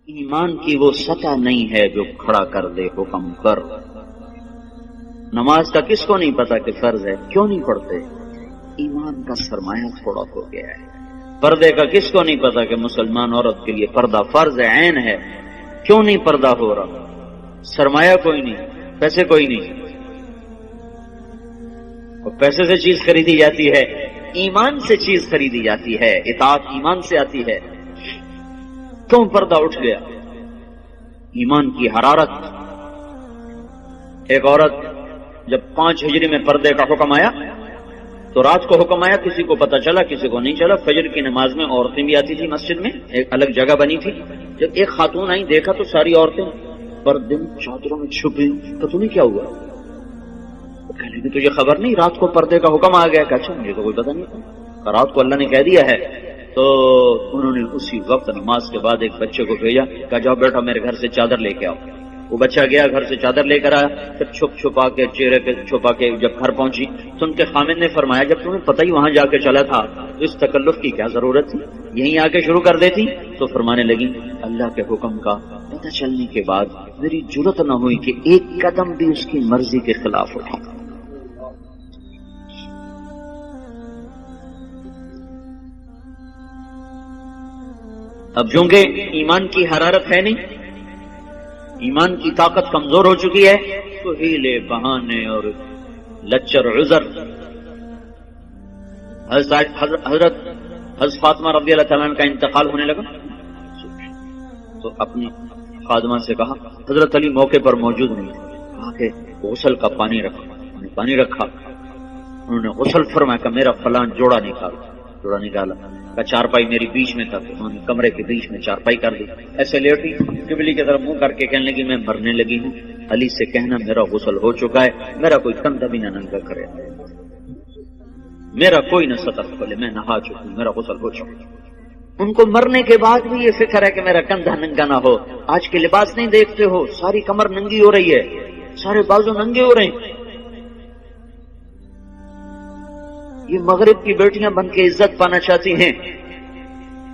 ایمان کی وہ سطح نہیں ہے جو کھڑا کر دے حکم کر. نماز کا کس کو نہیں پتا کہ فرض ہے؟ کیوں نہیں پڑھتے؟ ایمان کا سرمایہ تھوڑا ہو گیا ہے. پردے کا کس کو نہیں پتا کہ مسلمان عورت کے لیے پردہ فرض ہے، عین ہے، کیوں نہیں پردہ ہو رہا؟ سرمایہ کوئی نہیں، پیسے کوئی نہیں، اور پیسے سے چیز خریدی جاتی ہے، ایمان سے چیز خریدی جاتی ہے، اطاعت ایمان سے آتی ہے. کیوں پردہ اٹھ گیا؟ ایمان کی حرارت. ایک عورت جب 5 ہجری میں پردے کا حکم آیا تو رات کو حکم آیا، کسی کو پتہ چلا کسی کو نہیں چلا. فجر کی نماز میں عورتیں بھی آتی تھی مسجد میں، ایک الگ جگہ بنی تھی. جب ایک خاتون آئی، دیکھا تو ساری عورتیں پردے میں چادروں میں چھپی. تو تمہیں کیا ہوا؟ کہنے کہ تجھے خبر نہیں رات کو پردے کا حکم آ گیا؟ کہ اچھا مجھے تو کوئی پتہ نہیں تھا، رات کو اللہ نے کہہ دیا ہے. تو انہوں نے اسی وقت نماز کے بعد ایک بچے کو بھیجا، کہا جاؤ بیٹا میرے گھر سے چادر لے کے آؤ. وہ بچہ گیا، گھر سے چادر لے کر آیا. پھر چھپا کے چہرے پہ چھپا کے جب گھر پہنچی تو ان کے خامد نے فرمایا جب تمہیں پتہ ہی وہاں جا کے چلا تھا تو اس تکلف کی کیا ضرورت تھی؟ یہیں آ کے شروع کر دیتی. تو فرمانے لگی اللہ کے حکم کا پتہ چلنے کے بعد میری جرأت نہ ہوئی کہ ایک قدم بھی اس کی مرضی کے خلاف اٹھا. اب چونکہ ایمان کی حرارت ہے نہیں، ایمان کی طاقت کمزور ہو چکی ہے، تو ہیلے بہانے اور لچر عذر. حضرت فاطمہ رضی اللہ تعالیٰ عنہ کا انتقال ہونے لگا تو اپنی خادمہ سے کہا، حضرت علی موقع پر موجود نہیں، کہا کہ غسل کا پانی رکھا. انہوں نے پانی رکھا، انہوں نے غسل فرمایا کہ میرا فلان جوڑا نکالا. کا چارپائی میری بیچ میں تھا، انہوں نے کمرے کے بیچ میں چارپائی کر دی. ایسے لیٹی، قبلے کی طرف منہ کر کے کہنے لگی میں مرنے لگی ہوں، علی سے کہنا میرا غسل ہو چکا ہے، میرا کوئی کندھا بھی نہ ننگا کرے، میرا کوئی نہ سطر کھولے، میں نہا چکی ہوں، میرا غسل ہو چکا. ان کو مرنے کے بعد بھی یہ فکر ہے کہ میرا کندھا ننگا نہ ہو. آج کے لباس نہیں دیکھتے ہو، ساری کمر ننگی ہو رہی ہے، سارے بازو ننگے ہو رہے ہیں. یہ مغرب کی بیٹیاں بن کے عزت پانا چاہتی ہیں.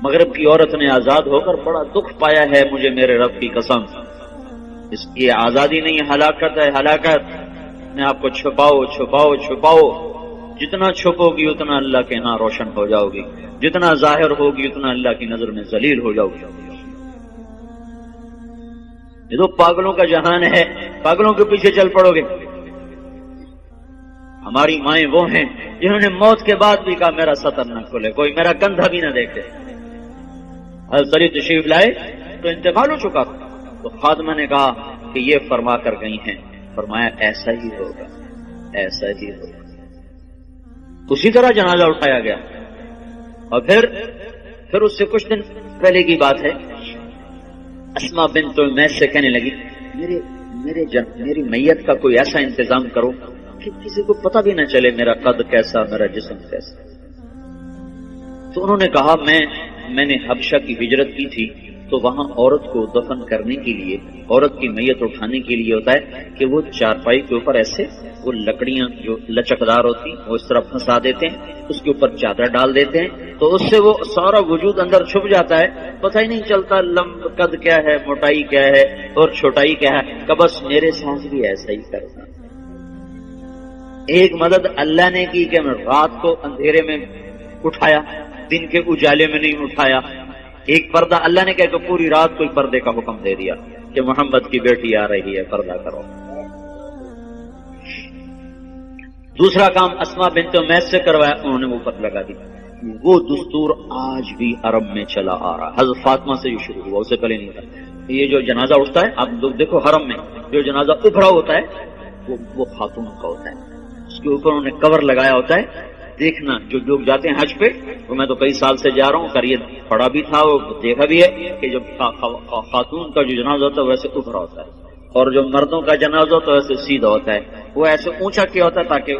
مغرب کی عورت نے آزاد ہو کر بڑا دکھ پایا ہے، مجھے میرے رب کی قسم. اس کی آزادی نہیں، ہلاکت ہے، ہلاکت. میں آپ کو چھپاؤ، جتنا چھپو گی اتنا اللہ کے ہاں روشن ہو جاؤ گی، جتنا ظاہر ہوگی اتنا اللہ کی نظر میں ذلیل ہو جاؤ گی. یہ تو پاگلوں کا جہان ہے، پاگلوں کے پیچھے چل پڑو گے. ہماری مائیں وہ ہیں جنہوں نے موت کے بعد بھی کہا میرا سطر نہ کھولے، کوئی میرا کندھا بھی نہ دیکھے. حضرت علی تشریف لائے تو انتقال ہو چکا تھا. تو خادمہ نے کہا کہ یہ فرما کر گئی ہیں. فرمایا ایسا ہی ہوگا، ایسا ہی ہوگا. اسی طرح جنازہ اٹھایا گیا. اور پھر اس سے کچھ دن پہلے کی بات ہے، اسما بنت امیس سے کہنے لگی میری میت کا کوئی ایسا انتظام کرو کہ کسی کو پتہ بھی نہ چلے میرا قد کیسا، میرا جسم کیسا. تو انہوں نے کہا میں نے حبشہ کی ہجرت کی تھی تو وہاں عورت کو دفن کرنے کے لیے، عورت کی میت اٹھانے کے لیے ہوتا ہے کہ وہ چارپائی کے اوپر ایسے وہ لکڑیاں جو لچکدار ہوتی وہ اس طرح پھنسا دیتے ہیں، اس کے اوپر چادر ڈال دیتے ہیں تو اس سے وہ سارا وجود اندر چھپ جاتا ہے، پتہ ہی نہیں چلتا قد کیا ہے، موٹائی کیا ہے اور چھوٹائی کیا ہے. کہ بس میرے ساتھ بھی ایسا ہی کرنا. ایک مدد اللہ نے کی کہ میں رات کو اندھیرے میں اٹھایا، دن کے اجالے میں نہیں اٹھایا. ایک پردہ اللہ نے کہا کہ پوری رات کوئی پردے کا حکم دے دیا کہ محمد کی بیٹی آ رہی ہے، پردہ کرو. دوسرا کام اسما بنت امیس سے کروایا، انہوں نے اوپر لگا دی. وہ دستور آج بھی عرب میں چلا آ رہا. حضرت فاطمہ سے یہ شروع ہوا، اس سے پہلے نہیں تھا. یہ جو جنازہ اٹھتا ہے آپ لوگ دیکھو، حرم میں جو جنازہ ابھرا ہوتا ہے وہ خاتون کا ہوتا ہے، اس کے اوپر انہوں نے کور لگایا ہوتا ہے. دیکھنا جو لوگ جاتے ہیں حج پہ، وہ میں تو کئی سال سے جا رہا ہوں، کر یہ پڑھا بھی تھا، وہ دیکھا بھی ہے کہ جب خاتون کا جو جنازہ ہوتا ہے ویسے ابھرا ہوتا ہے، اور جو مردوں کا جنازہ ہوتا ہے ویسے سیدھا ہوتا ہے. وہ ایسے اونچا کیا ہوتا ہے تاکہ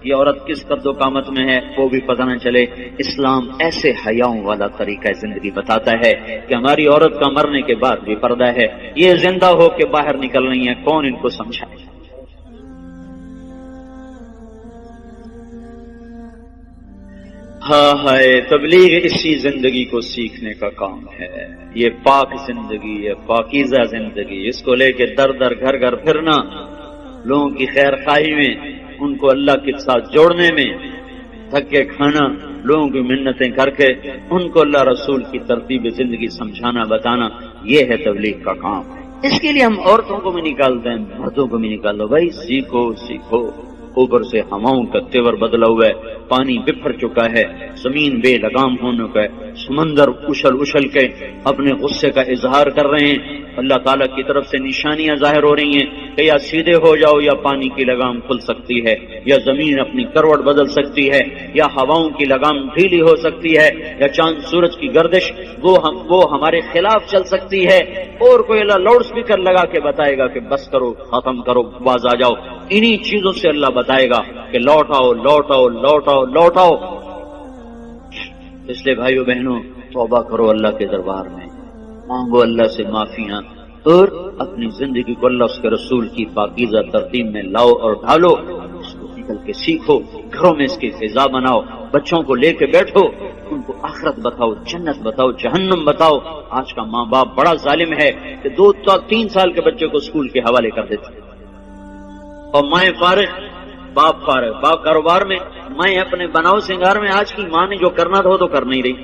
یہ عورت کس قد و قامت میں ہے وہ بھی پتہ نہ چلے. اسلام ایسے حیاؤں والا طریقہ زندگی بتاتا ہے کہ ہماری عورت کا مرنے کے بعد بھی پردہ ہے. یہ زندہ ہو کے باہر نکل رہی ہیں، کون ان کو سمجھائے. ہاں ہائے تبلیغ اسی زندگی کو سیکھنے کا کام ہے، یہ پاک زندگی، یہ پاکیزہ زندگی، اس کو لے کے در در گھر گھر پھرنا، لوگوں کی خیر خواہی میں، ان کو اللہ کے ساتھ جوڑنے میں، تھکے کھانا، لوگوں کی منتیں کر کے ان کو اللہ رسول کی ترتیب زندگی سمجھانا بتانا، یہ ہے تبلیغ کا کام۔ اس کے لیے ہم عورتوں کو بھی نکالتے ہیں، مردوں کو بھی نکال دو، بھائی سیکھو سیکھو۔ اوپر سے ہواؤں کا تیور بدلا ہوا ہے، پانی بکھر چکا ہے، زمین بے لگام ہونے کا ہے، سمندر اچھل اچھل کے اپنے غصے کا اظہار کر رہے ہیں، اللہ تعالیٰ کی طرف سے نشانیاں ظاہر ہو رہی ہیں کہ یا سیدھے ہو جاؤ یا پانی کی لگام کھل سکتی ہے، یا زمین اپنی کروٹ بدل سکتی ہے، یا ہواؤں کی لگام ڈھیلی ہو سکتی ہے، یا چاند سورج کی گردش وہ ہمارے خلاف چل سکتی ہے، اور کوئی اللہ لاؤڈ اسپیکر لگا کے بتائے گا کہ بس کرو، ختم کرو، باز آ جاؤ۔ انہی چیزوں سے اللہ بتائے گا کہ لوٹ آؤ لوٹ آؤ لوٹ آؤ لوٹ آؤ۔ اس لیے بھائیو بہنوں، توبہ کرو اللہ کے دربار میں، مانگو اللہ سے معافیاں، اور اپنی زندگی کو اللہ اس کے رسول کی پاکیزہ ترتیب میں لاؤ اور ڈھالو، اس کو نکل کے سیکھو، گھروں میں اس کی فضا بناؤ، بچوں کو لے کے بیٹھو، ان کو آخرت بتاؤ، جنت بتاؤ، جہنم بتاؤ۔ آج کا ماں باپ بڑا ظالم ہے کہ 2-3 سال کے بچے کو اسکول کے حوالے کر دیتے، اور مائیں فارغ، باپ فارغ، باپ کاروبار میں، مائیں اپنے بناؤ سنگار میں۔ آج کی ماں نے جو کرنا تھا وہ تو کر نہیں رہی،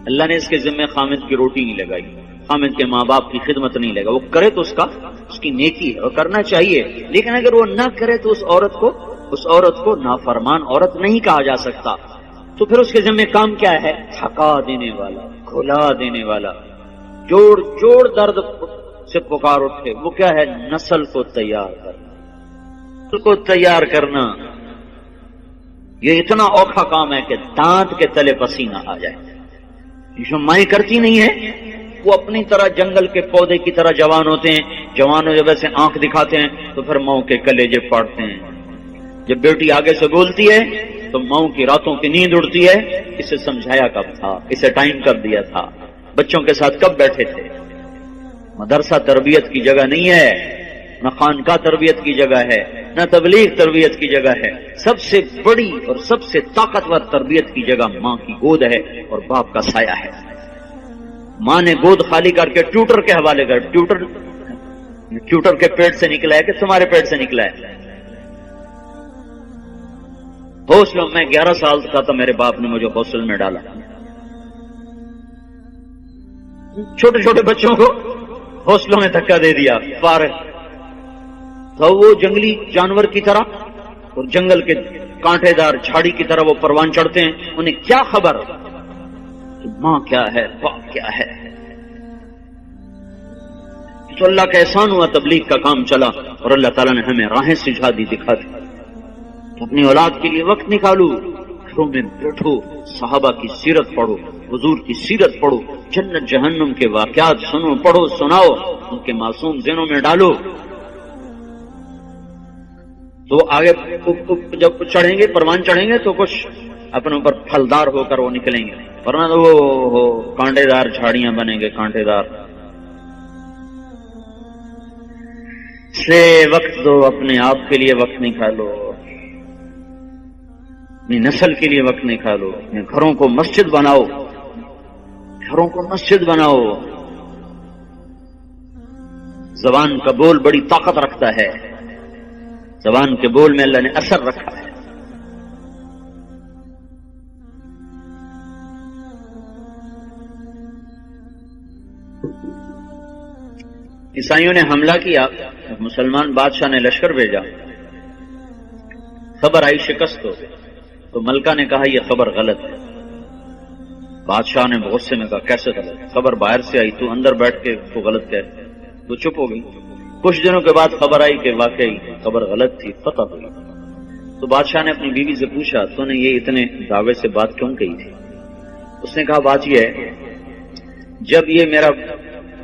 اللہ نے اس کے ذمہ خامد کی روٹی نہیں لگائی، خامد کے ماں باپ کی خدمت نہیں لگا، وہ کرے تو اس کی نیکی ہے، وہ کرنا چاہیے، لیکن اگر وہ نہ کرے تو اس عورت کو نافرمان عورت نہیں کہا جا سکتا۔ تو پھر اس کے ذمہ کام کیا ہے؟ تھکا دینے والا، کھلا دینے والا، جوڑ درد سے پکار اٹھے، وہ کیا ہے؟ نسل کو تیار کرنا۔ یہ اتنا اوکھا کام ہے کہ دانت کے تلے پسینہ آ جائے۔ جو مائیں کرتی نہیں ہے، وہ اپنی طرح جنگل کے پودے کی طرح جوان ہوتے ہیں، جوانوں جب ایسے آنکھ دکھاتے ہیں تو پھر ماؤں کے کلیجے پاڑتے ہیں۔ جب بیٹی آگے سے بولتی ہے تو ماؤں کی راتوں کی نیند اڑتی ہے، اسے سمجھایا کب تھا، اسے ٹائم کب دیا تھا، بچوں کے ساتھ کب بیٹھے تھے۔ مدرسہ تربیت کی جگہ نہیں ہے، نہ خانقاہ تربیت کی جگہ ہے، نہ تبلیغ تربیت کی جگہ ہے۔ سب سے بڑی اور سب سے طاقتور تربیت کی جگہ ماں کی گود ہے اور باپ کا سایہ ہے۔ ماں نے گود خالی کر کے ٹیوٹر کے حوالے کر، ٹیوٹر کے پیٹ سے نکلا ہے کہ تمہارے پیٹ سے نکلا ہے؟ ہاسٹل میں 11 سال کا تھا، میرے باپ نے مجھے ہاسٹل میں ڈالا۔ چھوٹے چھوٹے بچوں کو ہاسٹلوں میں دھکا دے دیا، فارغ تو وہ جنگلی جانور کی طرح اور جنگل کے کانٹے دار جھاڑی کی طرح وہ پروان چڑھتے ہیں، انہیں کیا خبر کہ ماں کیا ہے، باپ کیا ہے۔ تو اللہ کا احسان ہوا، تبلیغ کا کام چلا اور اللہ تعالیٰ نے ہمیں راہیں سجھا دی، دکھا دی۔ اپنی اولاد کے لیے وقت نکالو، گھروں میں بیٹھو، صحابہ کی سیرت پڑھو، حضور کی سیرت پڑھو، جنت جہنم کے واقعات سنو، پڑھو، سناؤ، ان کے معصوم ذہنوں میں ڈالو۔ تو آگے جب چڑھیں گے، پروان چڑھیں گے تو کچھ اپنے اوپر پھلدار ہو کر وہ نکلیں گے، ورنہ تو وہ کانٹے دار جھاڑیاں بنیں گے، کانٹے دار۔ سے وقت دو، اپنے آپ کے لیے وقت نکالو، اپنی نسل کے لیے وقت نکالو، اپنے گھروں کو مسجد بناؤ، گھروں کو مسجد بناؤ۔ زبان کا بول بڑی طاقت رکھتا ہے، زبان کے بول میں اللہ نے اثر رکھا ہے۔ عیسائیوں نے حملہ کیا، مسلمان بادشاہ نے لشکر بھیجا، خبر آئی شکست ہو گئی، تو ملکہ نے کہا یہ خبر غلط ہے۔ بادشاہ نے غصے میں کہا کیسے غلط؟ خبر باہر سے آئی، تو اندر بیٹھ کے تو غلط کہہ، تو چپ ہو گئی۔ کچھ دنوں کے بعد خبر آئی کہ واقعی خبر غلط تھی، پتہ ہوئی۔ تو بادشاہ نے اپنی بیوی سے پوچھا تو نے یہ اتنے دعوے سے بات کیوں کہی تھی؟ اس نے کہا بات یہ ہے، جب یہ میرا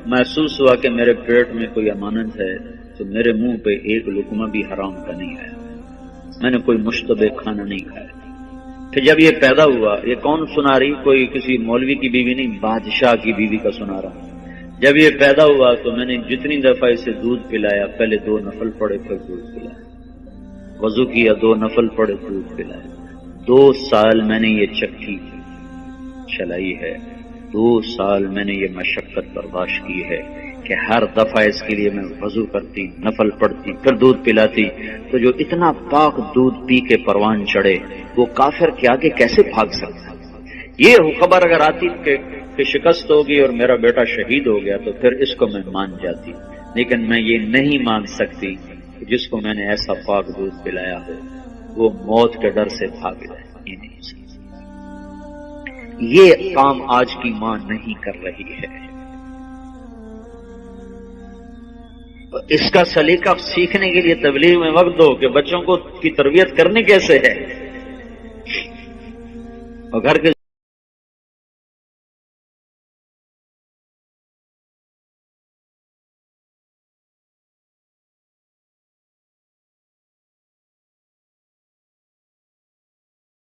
محسوس ہوا کہ میرے پیٹ میں کوئی امانت ہے تو میرے منہ پہ ایک لقمہ بھی حرام کا نہیں آیا، میں نے کوئی مشتبہ کھانا نہیں کھایا۔ کہ جب یہ پیدا ہوا، یہ کون سنا رہی؟ کوئی کسی مولوی کی بیوی نہیں، بادشاہ کی بیوی کا سنا رہا۔ جب یہ پیدا ہوا تو میں نے جتنی دفعہ اسے دودھ پلایا، پہلے 2 نفل پڑے پھر دودھ پلایا، وضو کیا 2 نفل پڑے دودھ پلایا، 2 سال میں نے یہ چکی چلائی ہے، 2 سال میں نے یہ مشقت برداشت کی ہے کہ ہر دفعہ اس کے لیے میں وضو کرتی، نفل پڑھتی، پھر دودھ پلاتی، تو جو اتنا پاک دودھ پی کے پروان چڑھے وہ کافر کے آگے کیسے بھاگ سکتا؟ یہ خبر اگر آتی کہ شکست ہوگی اور میرا بیٹا شہید ہو گیا تو پھر اس کو میں مان جاتی، لیکن میں یہ نہیں مان سکتی کہ جس کو میں نے ایسا پاک دودھ پلایا ہو وہ موت کے ڈر سے بھاگ جائے۔ یہ نہیں سکتی۔ یہ کام آج کی ماں نہیں کر رہی ہے۔ اس کا سلیقہ سیکھنے کے لیے تبلیغ میں وقت دو کہ بچوں کو کی تربیت کرنی کیسے ہے، اور گھر کے